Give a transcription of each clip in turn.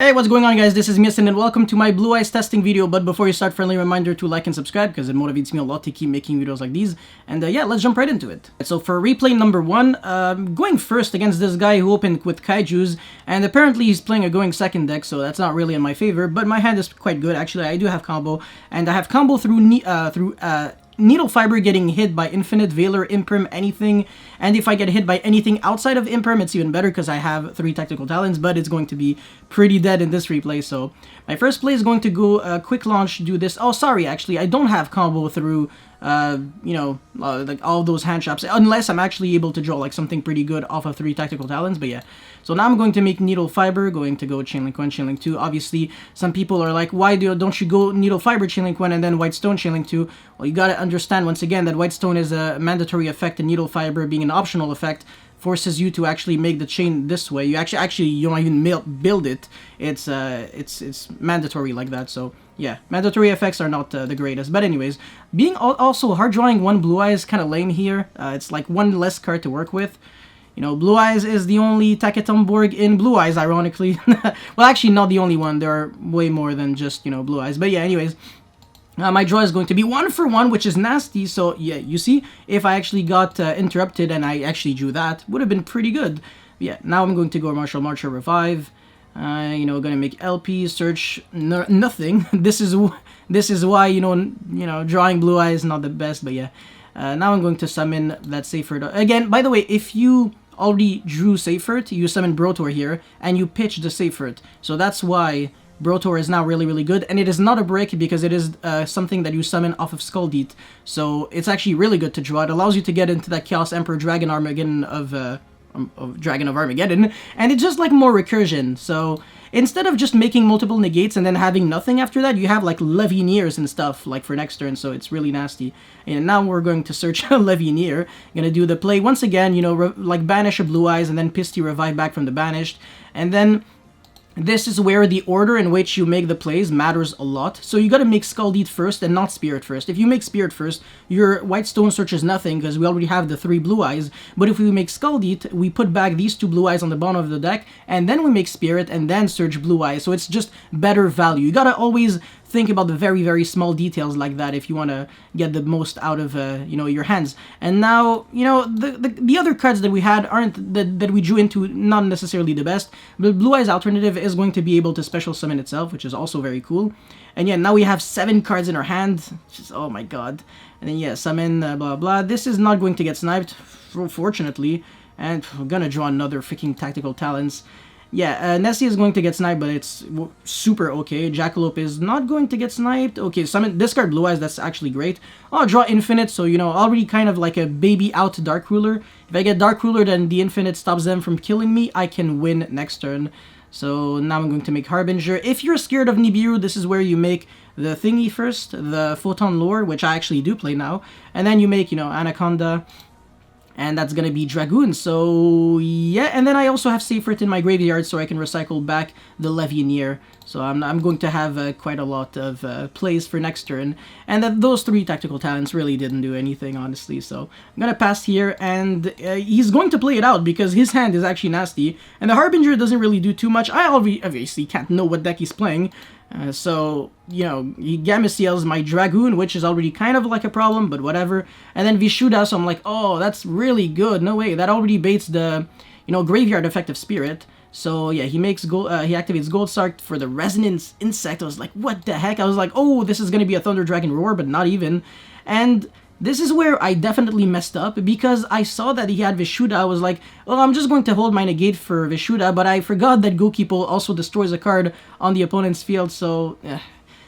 Hey, what's going on, guys? This is Miasin and welcome to my Blue Eyes testing video. But before you start, friendly reminder to like and subscribe because it motivates me a lot to keep making videos like these. And yeah, let's jump right into it. So for replay number 1, going first against this guy who opened with Kaijus, and apparently he's playing a going second deck, so that's not really in my favor, but my hand is quite good. Actually, I do have combo, and I have combo through Needle Fiber getting hit by Infinite, Veiler, Imperm, anything. And if I get hit by anything outside of Imperm, it's even better because I have 3 Tactical Talents, but it's going to be pretty dead in this replay. So my first play is going to go quick launch, do this. Oh, sorry, actually, I don't have combo through, like all those hand traps, unless I'm actually able to draw like something pretty good off of 3 Tactical Talents, but yeah. So now I'm going to make Needle Fiber, going to go Chainlink 1, Chainlink 2. Obviously, some people are like, why don't you go Needle Fiber, Chainlink 1, and then White Stone, Chainlink 2? Well, you gotta understand, once again, that White Stone is a mandatory effect, and Needle Fiber, being an optional effect, forces you to actually make the chain this way. You you don't even build it. It's mandatory like that. So yeah, mandatory effects are not the greatest. But anyways, being also hard drawing 1 Blue Eyes kind of lame here. It's like 1 less card to work with. You know, Blue Eyes is the only Taketomborg in Blue Eyes, ironically. Well, actually, not the only one. There are way more than just, you know, Blue Eyes. But yeah, anyways. My draw is going to be 1 for 1, which is nasty. So yeah, you see, if I actually got interrupted and I actually drew that, would have been pretty good. Yeah, now I'm going to go Martial Marcher, Revive. You know, gonna make LP, search, nothing. This is why, you know, drawing Blue Eye is not the best. But yeah, now I'm going to summon that Seyfert. Again, by the way, if you already drew Seyfert, you summon Brotor here, and you pitch the Seyfert. So that's why Brotor is now really, really good, and it is not a brick because it is something that you summon off of Skull Deet. So it's actually really good to draw. It allows you to get into that Chaos Emperor Dragon Armageddon of Dragon of Armageddon, and it's just like more recursion. So instead of just making multiple negates and then having nothing after that, you have like Levineers and stuff like for next turn, so it's really nasty. And now we're going to search Levineer. Gonna do the play once again, you know, like banish a Blue Eyes and then Pisty Revive back from the banished, and then this is where the order in which you make the plays matters a lot. So you gotta make Skull Deet first and not Spirit first. If you make Spirit first, your White Stone searches nothing because we already have the 3 Blue Eyes. But if we make Skull Deet, we put back these 2 Blue Eyes on the bottom of the deck, and then we make Spirit and then search Blue Eyes. So it's just better value. You gotta always think about the very, very small details like that if you want to get the most out of, you know, your hands. And now, you know, the other cards that we had aren't, that we drew into, not necessarily the best. But Blue Eyes Alternative is going to be able to special summon itself, which is also very cool. And yeah, now we have 7 cards in our hand, which is, oh my god. And then yeah, summon, blah, blah. This is not going to get sniped, fortunately. And we're gonna draw another freaking Tactical Talents. Yeah, Nessie is going to get sniped, but it's super okay. Jackalope is not going to get sniped. Okay, summon, discard Blue Eyes, that's actually great. Oh, draw Infinite, so, you know, already kind of like a baby out Dark Ruler. If I get Dark Ruler, then the Infinite stops them from killing me. I can win next turn. So now I'm going to make Harbinger. If you're scared of Nibiru, this is where you make the thingy first, the Photon Lure, which I actually do play now. And then you make, you know, Anaconda. And that's gonna be Dragoon, so yeah. And then I also have Seyfert in my graveyard, so I can recycle back the Levineer. So I'm going to have quite a lot of plays for next turn. And those 3 Tactical Talents really didn't do anything, honestly. So I'm gonna pass here, and he's going to play it out because his hand is actually nasty. And the Harbinger doesn't really do too much. I obviously can't know what deck he's playing. So, you know, Gameciel's my Dragoon, which is already kind of like a problem, but whatever. And then Vishuda, so I'm like, oh, that's really good. No way, that already baits the, you know, Graveyard Effective Spirit. So yeah, he activates Gold Sark for the Resonance Insect. I was like, what the heck? I was like, oh, this is gonna be a Thunder Dragon Roar, but not even. And this is where I definitely messed up, because I saw that he had Vishuda. I was like, well, I'm just going to hold my negate for Vishuda, but I forgot that Gokipo also destroys a card on the opponent's field, so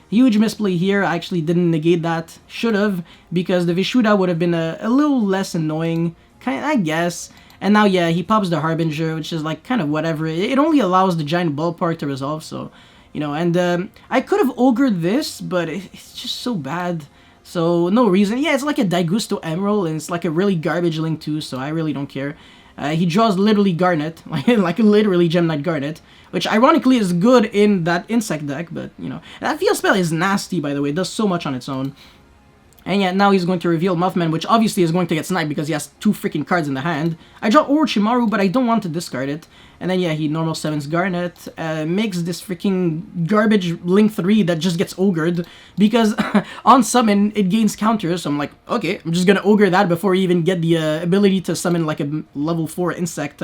huge misplay here. I actually didn't negate that. Should have, because the Vishuda would have been a little less annoying, I guess. And now, yeah, he pops the Harbinger, which is like kind of whatever. It only allows the Giant Ballpark to resolve, so, you know, and I could have ogred this, but it's just so bad. So, no reason. Yeah, it's like a Daigusto Emerald, and it's like a really garbage link too, so I really don't care. He draws literally Garnet, like literally Gem Knight Garnet, which ironically is good in that insect deck, but, you know. That field spell is nasty, by the way. It does so much on its own. And yet now he's going to reveal Muffman, which obviously is going to get sniped because he has 2 freaking cards in the hand. I draw Orochimaru, but I don't want to discard it. And then, yeah, he normal summons Garnet, makes this freaking garbage Link 3 that just gets ogred, because on summon, it gains counters, so I'm like, okay, I'm just gonna ogre that before you even get the ability to summon, like, a level 4 insect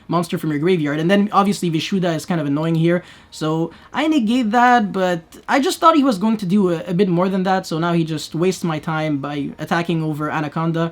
monster from your graveyard. And then, obviously, Vishuda is kind of annoying here, so I negate that, but I just thought he was going to do a bit more than that, so now he just wastes my time by attacking over Anaconda.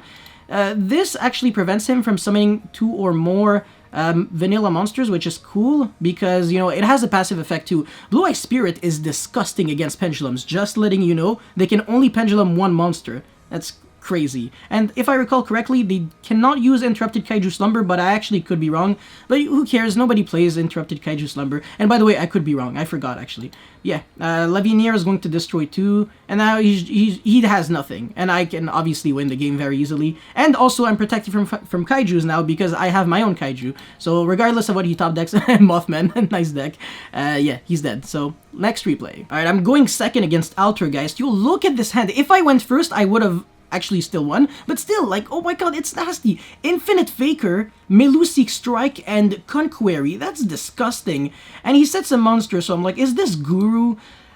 This actually prevents him from summoning 2 or more vanilla monsters, which is cool, because, you know, it has a passive effect too. Blue-Eye Spirit is disgusting against pendulums, just letting you know. They can only pendulum 1 monster. That's crazy. And if I recall correctly, they cannot use Interrupted Kaiju Slumber, but I actually could be wrong. But who cares? Nobody plays Interrupted Kaiju Slumber. And by the way, I could be wrong. I forgot, actually. Yeah, Levinier is going to destroy 2, and now he has nothing. And I can obviously win the game very easily. And also, I'm protected from Kaijus now because I have my own Kaiju. So regardless of what he top decks, Mothman, nice deck. Yeah, he's dead. So next replay. Alright, I'm going second against Altergeist. You look at this hand. If I went first, I would have actually still won, but still, like, oh my god, it's nasty. Infinite Faker, Melusic Strike, and Conquery. That's disgusting. And he sets a monster, so I'm like, is this Guru?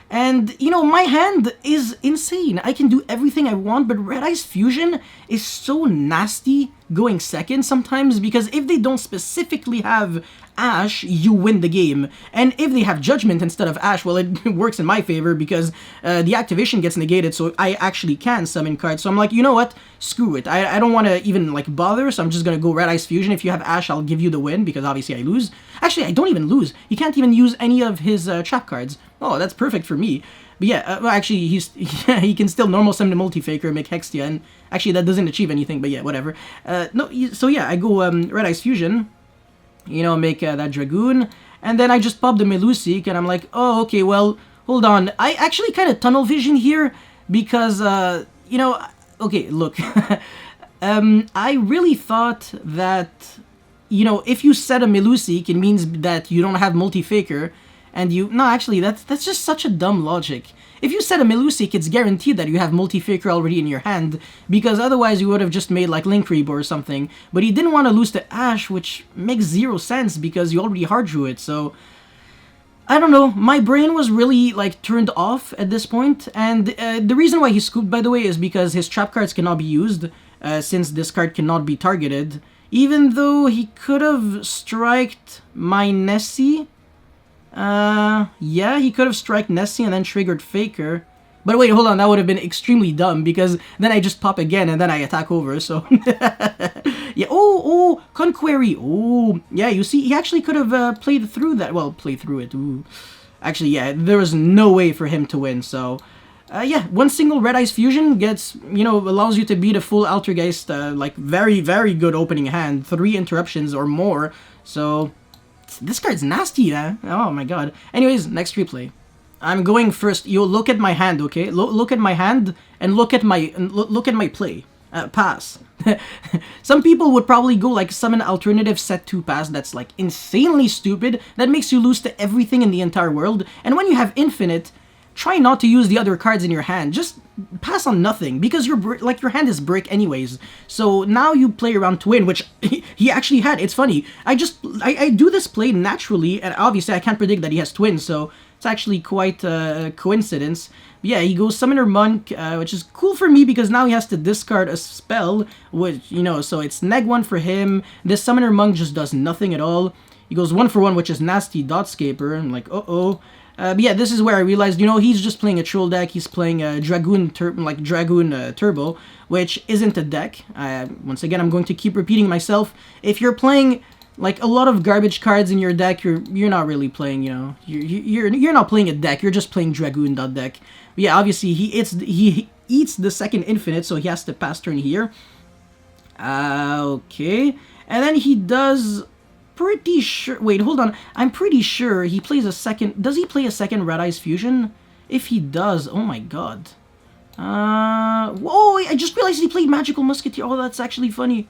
And, you know, my hand is insane. I can do everything I want, but Red Eyes Fusion is so nasty going second sometimes, because if they don't specifically have Ash, you win the game. And if they have Judgment instead of Ash, well, it works in my favor, because the activation gets negated, so I actually can summon cards. So I'm like, you know what? Screw it. I don't want to even, like, bother, so I'm just going to go Red Eyes Fusion. If you have Ash, I'll give you the win, because obviously I lose. Actually, I don't even lose. He can't even use any of his trap cards. Oh, that's perfect for me. But yeah, well, actually, he can still normal summon a Multi-Faker, make Hextia, and actually that doesn't achieve anything, but yeah, whatever. No, so yeah, I go Red Eyes Fusion, you know, make that Dragoon, and then I just pop the Melusic, and I'm like, oh, okay, well, hold on. I actually kind of tunnel vision here, because, you know, okay, look, I really thought that, you know, if you set a Melusic, it means that you don't have Multi-Faker, and you... No, actually, that's just such a dumb logic. If you set a Melusic, it's guaranteed that you have Multi-Faker already in your hand, because otherwise you would have just made, like, Linkreeb or something. But he didn't want to lose to Ash, which makes 0 sense, because you already hard drew it, so... I don't know, my brain was really, like, turned off at this point, and the reason why he scooped, by the way, is because his trap cards cannot be used, since this card cannot be targeted, even though he could have striked my Nessie. Yeah, he could have struck Nessie and then triggered Faker. But wait, hold on, that would have been extremely dumb, because then I just pop again and then I attack over, so... Yeah, oh, Conquery, oh, yeah, you see, he actually could have played through that, well, played through it, ooh. Actually, yeah, there was no way for him to win, so... yeah, one single Red Eyes Fusion gets, you know, allows you to beat a full Altergeist, like, very, very good opening hand, 3 interruptions or more, so... This card's nasty, man. Oh my god. Anyways, next replay. I'm going first. You look at my hand, okay? Look at my hand and look at my play. Pass. Some people would probably go like summon alternative set 2 pass that's like insanely stupid, that makes you lose to everything in the entire world. And when you have infinite, try not to use the other cards in your hand. Just pass on nothing, because your hand is brick anyways. So now you play around to win, which he actually had. It's funny. I do this play naturally, and obviously I can't predict that he has twins, so it's actually quite a coincidence. But yeah, he goes Summoner Monk, which is cool for me because now he has to discard a spell, which, you know, so it's neg 1 for him. This Summoner Monk just does nothing at all. He goes 1 for 1, which is nasty Dotscaper. I'm like, uh-oh. But yeah, this is where I realized, you know, he's just playing a troll deck. He's playing a Dragoon Turbo, which isn't a deck. Once again, I'm going to keep repeating myself. If you're playing like a lot of garbage cards in your deck, you're not really playing, you know, you're not playing a deck. You're just playing Dragoon deck. But yeah, obviously he eats the second infinite, so he has to pass turn here. Okay, and then he does. Pretty sure. Wait, hold on. I'm pretty sure he plays a second. Does he play a second Red Eyes Fusion? If he does, oh my god. Whoa! I just realized he played Magical Musketeer. Oh, that's actually funny.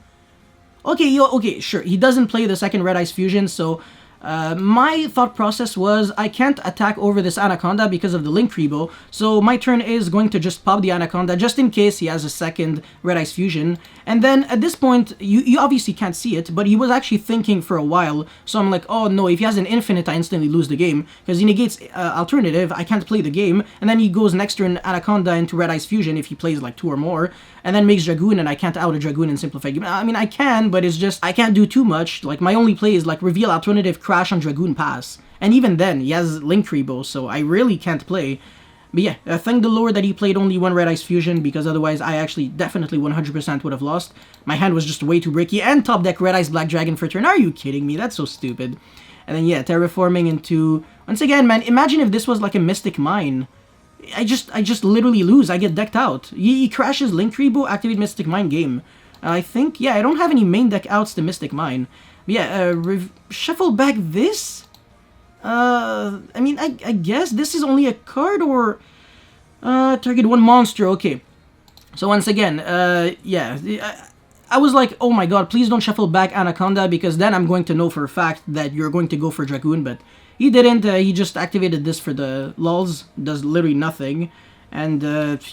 Okay, okay, sure. He doesn't play the second Red Eyes Fusion, so My thought process was I can't attack over this Anaconda because of the Link Rebo, so my turn is going to just pop the Anaconda just in case he has a second Red Ice Fusion. And then at this point, you obviously can't see it, but he was actually thinking for a while, so I'm like, oh no, if he has an infinite, I instantly lose the game, because he negates alternative, I can't play the game, and then he goes next turn Anaconda into Red Ice Fusion if he plays like 2 or more, and then makes Dragoon, and I can't out a Dragoon in Simplified Game. I mean, I can, but it's just, I can't do too much. Like, my only play is like reveal alternative, crash on Dragoon, pass. And even then, he has Link Rebo, so I really can't play. But yeah, thank the Lord that he played only 1 Red Ice Fusion, because otherwise I actually definitely 100% would have lost. My hand was just way too bricky, and top deck Red Ice Black Dragon for turn. Are you kidding me? That's so stupid. And then yeah, terraforming into... Once again, man, imagine if this was like a Mystic Mine. I just literally lose. I get decked out. He crashes Link Rebo, activate Mystic Mine, game. I think, yeah, I don't have any main deck outs to Mystic Mine. But yeah, shuffle back this? I mean, I guess this is only a card, or... target 1 monster, okay. So once again, yeah, I was like, oh my god, please don't shuffle back Anaconda, because then I'm going to know for a fact that you're going to go for Dragoon, but he didn't. He just activated this for the lulz, does literally nothing. And,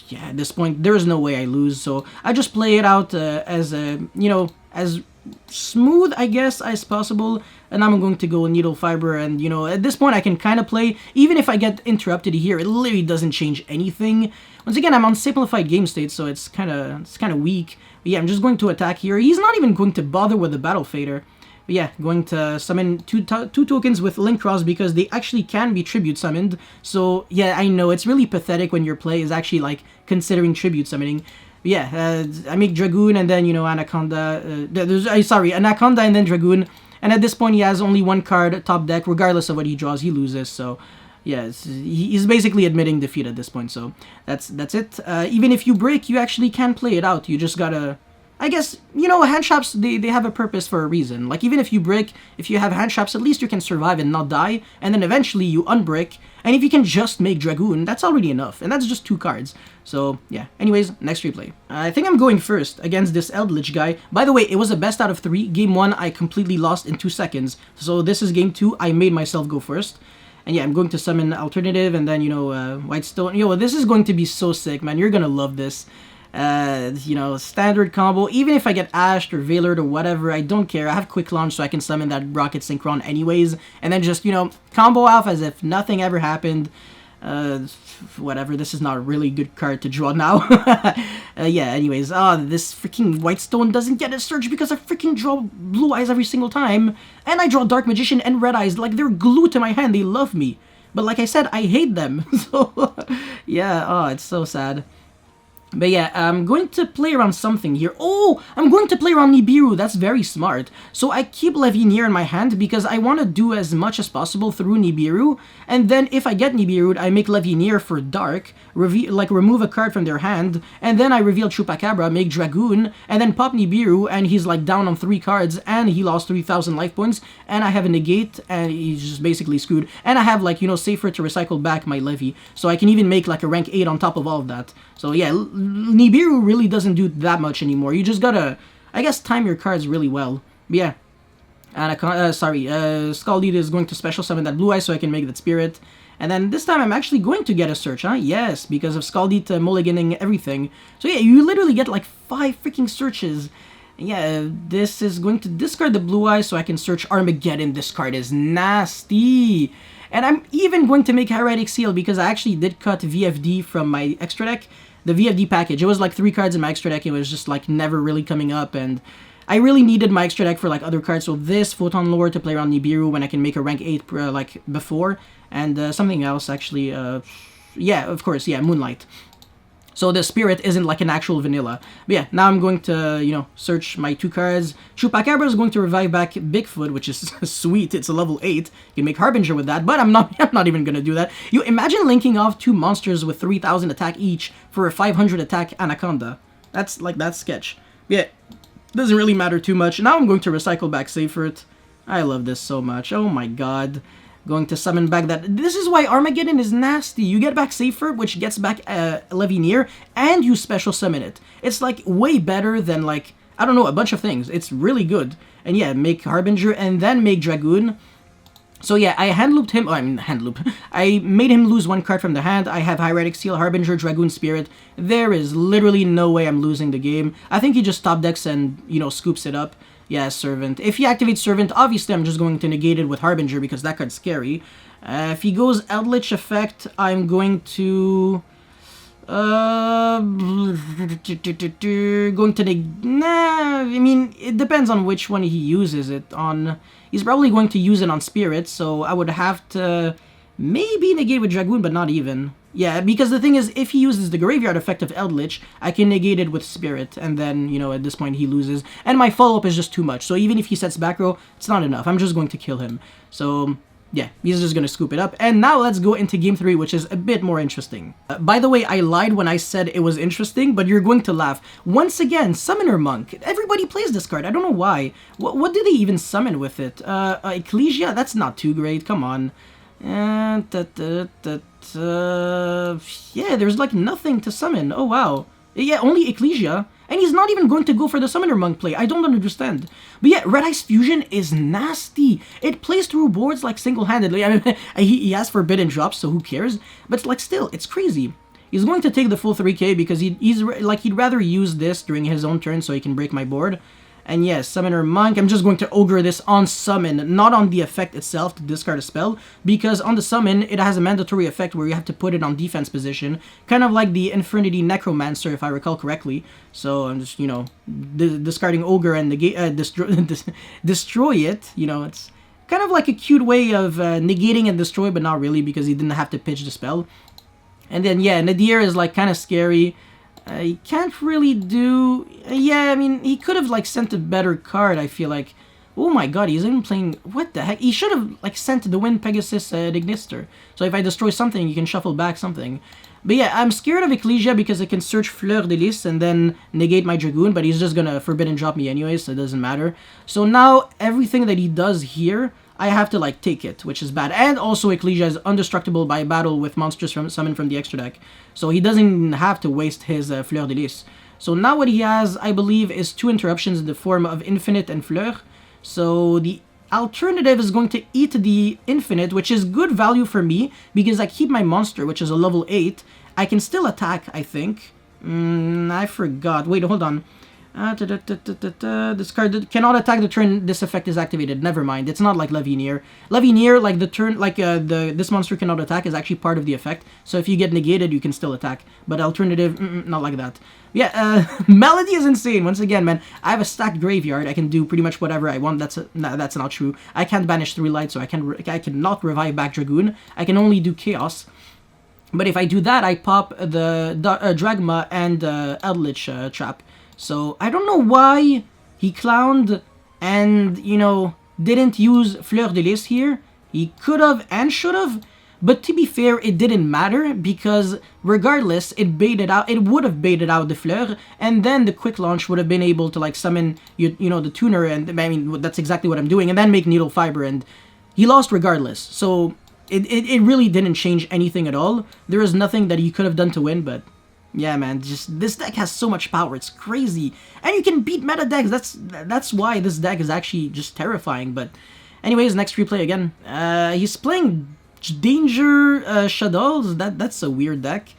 yeah, at this point, there is no way I lose, so I just play it out as, you know, as smooth, I guess, as possible, and I'm going to go Needle Fiber, and, you know, at this point, I can kind of play, even if I get interrupted here, it literally doesn't change anything. Once again, I'm on Simplified Game State, so it's kind of weak. But yeah, I'm just going to attack here. He's not even going to bother with the Battle Fader. But yeah, going to summon two tokens with Link Cross, because they actually can be Tribute Summoned. So yeah, I know, it's really pathetic when your play is actually, like, considering Tribute Summoning. But yeah, I make Dragoon, and then, you know, Anaconda, sorry, Anaconda and then Dragoon. And at this point, he has only 1 card top deck. Regardless of what he draws, he loses. So yeah, he's basically admitting defeat at this point. So that's it. Even if you break, you actually can play it out. You just gotta... I guess, you know, hand traps, they have a purpose for a reason. Like, even if you break, if you have hand traps, at least you can survive and not die, and then eventually you unbreak, and if you can just make Dragoon, that's already enough, and that's just 2 cards. So, yeah. Anyways, next replay. I think I'm going first against this Eldritch guy. By the way, it was a best out of 3. Game 1, I completely lost in 2 seconds. So this is game 2, I made myself go first. And yeah, I'm going to summon Alternative, and then, you know, Whitestone. Yo, this is going to be so sick, man. You're gonna love this. You know, standard combo. Even if I get Ashed or Veilered or whatever, I don't care. I have Quick Launch, so I can summon that Rocket Synchron anyways. And then just, you know, combo off as if nothing ever happened. Whatever, this is not a really good card to draw now. Yeah, anyways, this freaking Whitestone doesn't get a search because I freaking draw Blue Eyes every single time. And I draw Dark Magician and Red Eyes, like they're glued to my hand, they love me. But like I said, I hate them. So, yeah, it's so sad. But yeah, I'm going to play around something here. Oh, I'm going to play around Nibiru. That's very smart. So I keep Levineer in my hand because I want to do as much as possible through Nibiru. And then if I get Nibiru, I make Levineer for Dark, remove a card from their hand, and then I reveal Chupacabra, make Dragoon, and then pop Nibiru, and he's like down on 3 cards, and he lost 3,000 life points, and I have a negate, and he's just basically screwed. And I have, like, you know, safer to recycle back my Levy, so I can even make like a rank 8 on top of all of that. So yeah, Nibiru really doesn't do that much anymore. You just gotta, I guess, time your cards really well. But yeah, Scald is going to special summon that Blue Eye so I can make that Spirit. And then this time I'm actually going to get a search, huh? Yes, because of Scaldit mulliganing everything. So yeah, you literally get like 5 freaking searches. Yeah, this is going to discard the Blue Eye so I can search Armageddon. This card is nasty. And I'm even going to make Hieratic Seal because I actually did cut VFD from my extra deck. The VFD package. It was like 3 cards in my extra deck. It was just like never really coming up, and I really needed my extra deck for like other cards. So this Photon Lore to play around Nibiru when I can make a rank 8 like before, and something else actually. Yeah, of course, yeah, Moonlight. So the Spirit isn't like an actual vanilla. But yeah, now I'm going to, you know, search my 2 cards. Chupacabra is going to revive back Bigfoot, which is sweet. It's a level 8. You can make Harbinger with that, but I'm not even going to do that. You imagine linking off 2 monsters with 3,000 attack each for a 500 attack Anaconda. That's sketch. Yeah, doesn't really matter too much. Now I'm going to recycle back Seyfert. I love this so much. Oh my god. Going to summon back that... This is why Armageddon is nasty. You get back Seyfert, which gets back Levineer, and you special summon it. It's like way better than like, I don't know, a bunch of things. It's really good. And yeah, make Harbinger and then make Dragoon. So yeah, I hand looped him. Oh, I mean hand loop. I made him lose 1 card from the hand. I have Hieratic Seal, Harbinger, Dragoon Spirit. There is literally no way I'm losing the game. I think he just top decks and, you know, scoops it up. Yeah, Servant. If he activates Servant, obviously I'm just going to negate it with Harbinger because that card's scary. If he goes Eldritch Effect, I'm going to... going to nah, I mean, it depends on which one he uses it on. He's probably going to use it on Spirit, so I would have to maybe negate with Dragoon, but not even. Yeah, because the thing is, if he uses the graveyard effect of Eldritch, I can negate it with Spirit, and then, you know, at this point he loses. And my follow-up is just too much, so even if he sets back row, it's not enough. I'm just going to kill him. So... yeah, he's just gonna scoop it up. And now let's go into game 3, which is a bit more interesting. By the way, I lied when I said it was interesting, but you're going to laugh. Once again, Summoner Monk. Everybody plays this card. I don't know why. What do they even summon with it? Ecclesia? That's not too great. Come on. Yeah, there's like nothing to summon. Oh, wow. Yeah, only Ecclesia. And he's not even going to go for the Summoner Monk play. I don't understand. But yeah, Red Ice Fusion is nasty. It plays through boards like single-handedly. I mean, he has Forbidden Drops, so who cares? But like still, it's crazy. He's going to take the full 3k because he'd rather use this during his own turn so he can break my board. And yes, Summoner Monk, I'm just going to Ogre this on summon, not on the effect itself to discard a spell, because on the summon, it has a mandatory effect where you have to put it on defense position, kind of like the Infinity Necromancer, if I recall correctly. So I'm just, you know, discarding Ogre and destroy it, you know, it's kind of like a cute way of negating and destroy, but not really, because he didn't have to pitch the spell. And then, yeah, Nadir is, like, kind of scary. He can't really do... yeah, I mean, he could have, like, sent a better card, I feel like. Oh my god, he's even playing... what the heck? He should have, like, sent the Wind Pegasus Dignister. So if I destroy something, you can shuffle back something. But yeah, I'm scared of Ecclesia because it can search Fleur de Lis and then negate my Dragoon, but he's just gonna Forbidden Drop me anyway, so it doesn't matter. So now, everything that he does here... I have to, like, take it, which is bad. And also, Ecclesia is indestructible by battle with monsters summoned from the extra deck. So he doesn't have to waste his Fleur de Lis. So now what he has, I believe, is 2 interruptions in the form of Infinite and Fleur. So the alternative is going to eat the Infinite, which is good value for me, because I keep my monster, which is a level 8. I can still attack, I think. I forgot. Wait, hold on. This card cannot attack the turn this effect is activated. Never mind. It's not like Levineer. Levineer, like the turn, like this monster cannot attack is actually part of the effect. So if you get negated, you can still attack. But alternative, not like that. Yeah, Melody is insane. Once again, man, I have a stacked graveyard. I can do pretty much whatever I want. That's not true. I can't banish 3 lights, so I cannot revive back Dragoon. I can only do Chaos. But if I do that, I pop the Dragma and Eldritch Trap. So, I don't know why he clowned and, you know, didn't use Fleur de Lis here. He could have and should have, but to be fair, it didn't matter because regardless, it would have baited out the Fleur, and then the quick launch would have been able to, like, summon, you know, the tuner, and, I mean, that's exactly what I'm doing, and then make Needle Fiber, and he lost regardless. So, it really didn't change anything at all. There is nothing that he could have done to win, but... yeah, man, just this deck has so much power. It's crazy. And you can beat meta decks. That's why this deck is actually just terrifying. But anyways, next replay again. He's playing Danger Shadows. That's a weird deck.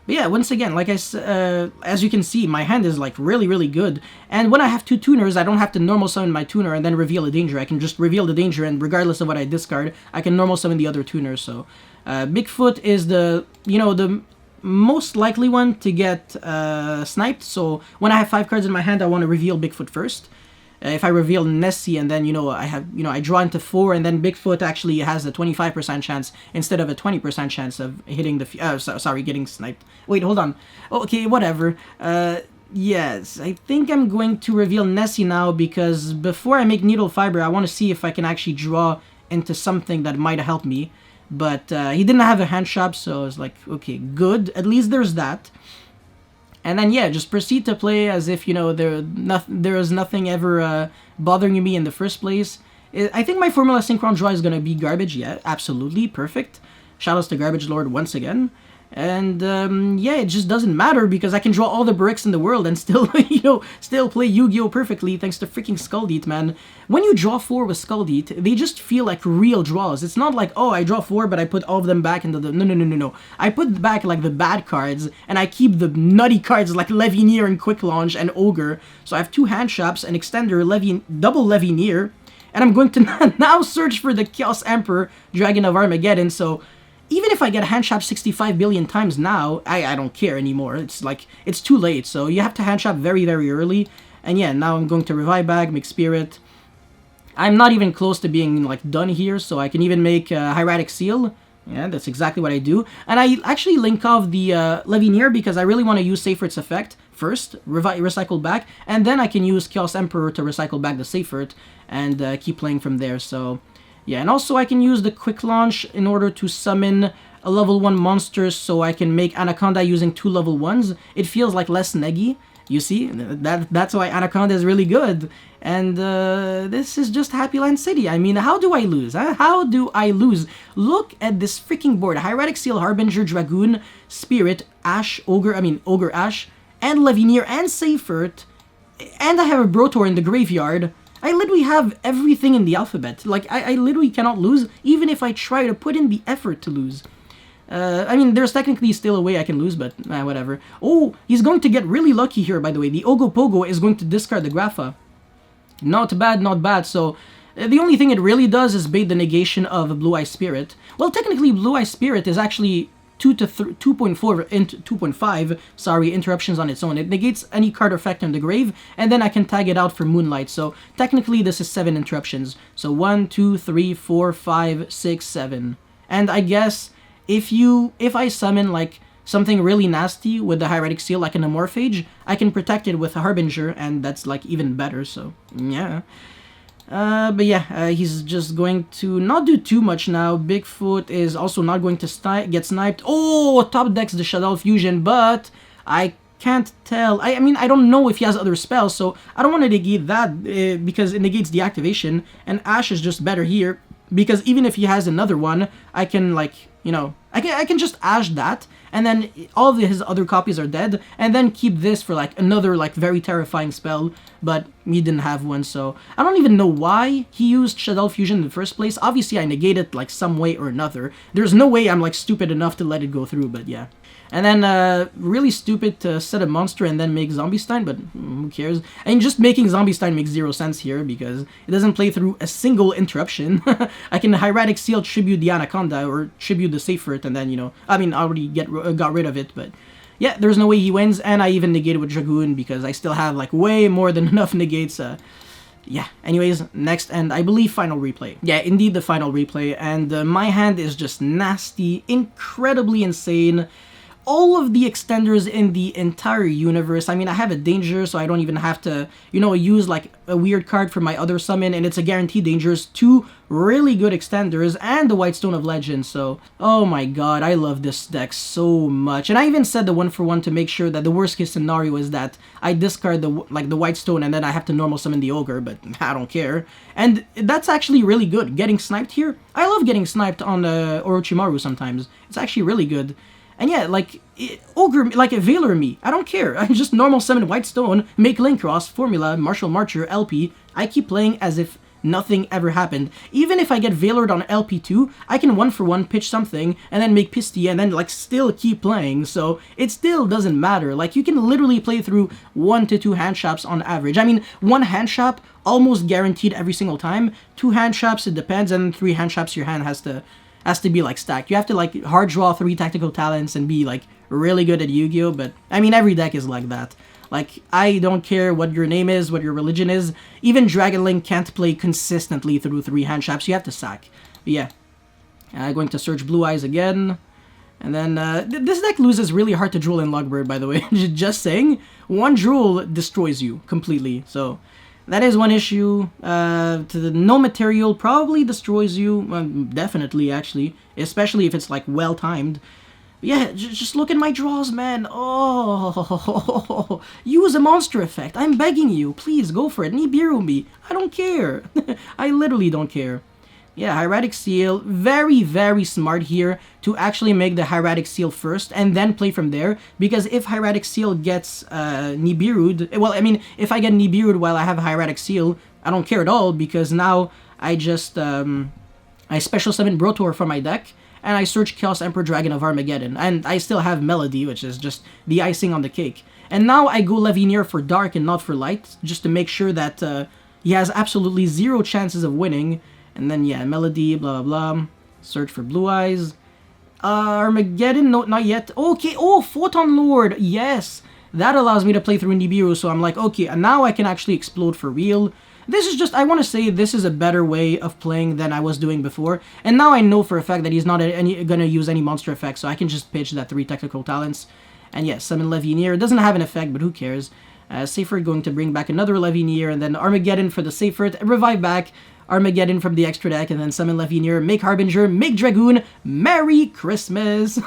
But yeah, once again, like I said, as you can see, my hand is like really, really good. And when I have 2 tuners, I don't have to normal summon my tuner and then reveal a danger. I can just reveal the danger, and regardless of what I discard, I can normal summon the other tuners. So Bigfoot is the, you know, the most likely one to get sniped. So when I have 5 cards in my hand, I want to reveal Bigfoot first. If I reveal Nessie and then, you know, I draw into 4, and then Bigfoot actually has a 25% chance instead of a 20% chance of hitting the getting sniped. Wait, hold on. Okay, whatever. Yes, I think I'm going to reveal Nessie now, because before I make Needle Fiber, I want to see if I can actually draw into something that might help me. But he didn't have a hand shop, so I was like, okay, good. At least there's that. And then, yeah, just proceed to play as if, you know, there is nothing ever bothering me in the first place. I think my Formula Synchron draw is going to be garbage. Yeah, absolutely. Perfect. Shoutouts to Garbage Lord once again. And yeah, it just doesn't matter because I can draw all the bricks in the world and still, still play Yu-Gi-Oh! Perfectly thanks to freaking Skull Deet, man. When you draw 4 with Skull Deet, they just feel like real draws. It's not like, oh, I draw 4, but I put all of them back into the... No. I put back, like, the bad cards, and I keep the nutty cards like Levinier and Quick Launch and Ogre. So I have 2 hand shops, an extender, double Levinier, and I'm going to now search for the Chaos Emperor, Dragon of Armageddon, so... Even if I get hand shop 65 billion times now, I don't care anymore. It's like, it's too late, so you have to hand shop very, very early. And yeah, now I'm going to Revive Bag, make Spirit. I'm not even close to being, like, done here, so I can even make Hieratic Seal. Yeah, that's exactly what I do. And I actually link off the Levinier because I really want to use Seyfert's effect first, recycle back, and then I can use Chaos Emperor to recycle back the Seyfert and keep playing from there, so... Yeah, and also I can use the Quick Launch in order to summon a level 1 monster so I can make Anaconda using 2 level 1s. It feels like less neggy. You see? That's why Anaconda is really good. And this is just Happy Land City. I mean, how do I lose? Huh? How do I lose? Look at this freaking board. Hieratic Seal, Harbinger, Dragoon, Spirit, Ash, Ogre Ash, and Levinier, and Seyfert. And I have a Brotor in the graveyard. I literally have everything in the alphabet. Like, I literally cannot lose, even if I try to put in the effort to lose. I mean, there's technically still a way I can lose, but whatever. Oh, he's going to get really lucky here, by the way. The Ogopogo is going to discard the Grapha. Not bad, not bad. So, the only thing it really does is bait the negation of Blue Eye Spirit. Well, technically, Blue Eye Spirit is actually 2.5, sorry, interruptions on its own. It negates any card effect in the grave, and then I can tag it out for Moonlight. So technically this is 7 interruptions. So 1, 2, 3, 4, 5, 6, 7. And I guess if I summon like something really nasty with the Hieratic Seal, like an Amorphage, I can protect it with a Harbinger, and that's like even better, so yeah. But yeah, he's just going to not do too much now. Bigfoot is also not going to get sniped. Oh, top decks the Shadow Fusion, but I can't tell. I mean, I don't know if he has other spells, so I don't want to negate that because it negates the activation, and Ash is just better here because even if he has another one, I can, like, you know, I can just Ash that, and then all of his other copies are dead, and then keep this for like another like very terrifying spell, but he didn't have one, so I don't even know why he used Shadow Fusion in the first place. Obviously I negated like some way or another. There's no way I'm like stupid enough to let it go through, but yeah. And then really stupid to set a monster and then make Zombie Stein, but who cares? I mean, just making Zombie Stein makes 0 sense here because it doesn't play through a single interruption. I can Hieratic Seal, tribute the Anaconda, or tribute the Seyfert, and then, you know, I mean, I already got rid of it, but yeah, there's no way he wins, and I even negated with Dragoon because I still have like way more than enough negates. Yeah, anyways, next, and I believe final replay. Yeah, indeed the final replay, and my hand is just nasty, incredibly insane. All of the extenders in the entire universe. I mean, I have a danger, so I don't even have to, you know, use like a weird card for my other summon, and it's a guaranteed dangers, 2 really good extenders, and the White Stone of Legend, so, oh my god, I love this deck so much. And I even said the 1-for-1 to make sure that the worst case scenario is that I discard the White Stone, and then I have to normal summon the Ogre, but I don't care. And that's actually really good, getting sniped here. I love getting sniped on Orochimaru sometimes. It's actually really good. And yeah, like, Ogre, like, Veiler me, I don't care. I just normal summon White Stone, make Link Cross, Formula, Martial Marcher, LP. I keep playing as if nothing ever happened. Even if I get Veilered on LP2, I can 1-for-1 pitch something, and then make Pistia, and then, like, still keep playing. So, it still doesn't matter. Like, you can literally play through 1 to 2 hand shops on average. I mean, 1 hand shop, almost guaranteed every single time. 2 hand shops, it depends, and 3 hand shops, your hand has to be like stacked. You have to like hard draw 3 tactical talents and be like really good at Yu-Gi-Oh, but I mean every deck is like that. Like, I don't care what your name is, what your religion is, even Dragon Link can't play consistently through 3 hand shops, you have to sack. But yeah, going to search Blue Eyes again, and then this deck loses really hard to Drool and Lugbird, by the way. Just saying, 1 Drool destroys you completely, so that is one issue. No material probably destroys you. Definitely, actually. Especially if it's, like, well-timed. Yeah, just look at my draws, man. Oh, use a monster effect. I'm begging you. Please, go for it. Nibiru me. I don't care. I literally don't care. Yeah, Hieratic Seal, very, very smart here to actually make the Hieratic Seal first and then play from there, because if Hieratic Seal gets Nibiru'd, well, I mean, if I get Nibiru'd while I have Hieratic Seal, I don't care at all, because now I just, I special summon Brotor from my deck, and I search Chaos Emperor Dragon of Armageddon, and I still have Melody, which is just the icing on the cake. And now I go Levinier for Dark and not for Light, just to make sure that he has absolutely zero chances of winning. And then, yeah, Melody, blah, blah, blah. Search for Blue Eyes. Armageddon, no, not yet. Okay, oh, Photon Lord, yes. That allows me to play through Nibiru, so I'm like, okay, and now I can actually explode for real. This is just, I want to say this is a better way of playing than I was doing before. And now I know for a fact that he's not going to use any monster effects, so I can just pitch that 3 technical talents. And yes, summon Levinier. It doesn't have an effect, but who cares? Seifert going to bring back another Levinier, and then Armageddon for the Seifert, revive back Armageddon from the extra deck, and then summon Levinier, make Harbinger, make Dragoon. Merry Christmas!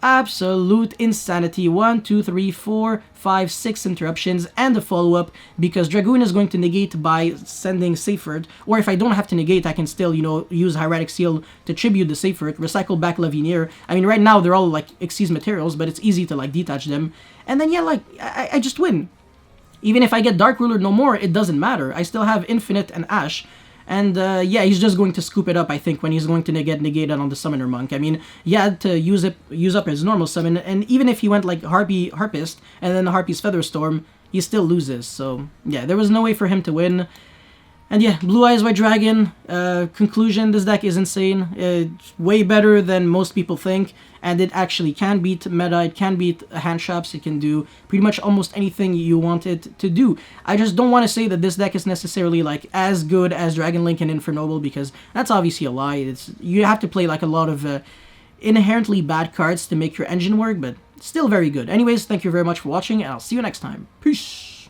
Absolute insanity. 1, 2, 3, 4, 5, 6 interruptions and a follow-up, because Dragoon is going to negate by sending Seifert, or if I don't have to negate, I can still, you know, use Hieratic Seal to tribute the Seifert, recycle back Levinier. I mean, right now they're all like Xyz materials, but it's easy to like detach them, and then yeah, like I just win. Even if I get Dark Ruler no more, it doesn't matter. I still have Infinite and Ash. And yeah, he's just going to scoop it up, I think, when he's going to get negated on the Summoner Monk. I mean, he had to use up his normal summon, and even if he went like Harpist, and then the Harpy's Featherstorm, he still loses. So yeah, there was no way for him to win. And yeah, Blue Eyes White Dragon, conclusion, this deck is insane. It's way better than most people think, and it actually can beat meta, it can beat hand traps, it can do pretty much almost anything you want it to do. I just don't want to say that this deck is necessarily like as good as Dragon Link and Infernoble, because that's obviously a lie. You have to play like a lot of inherently bad cards to make your engine work, but still very good. Anyways, thank you very much for watching, and I'll see you next time. Peace!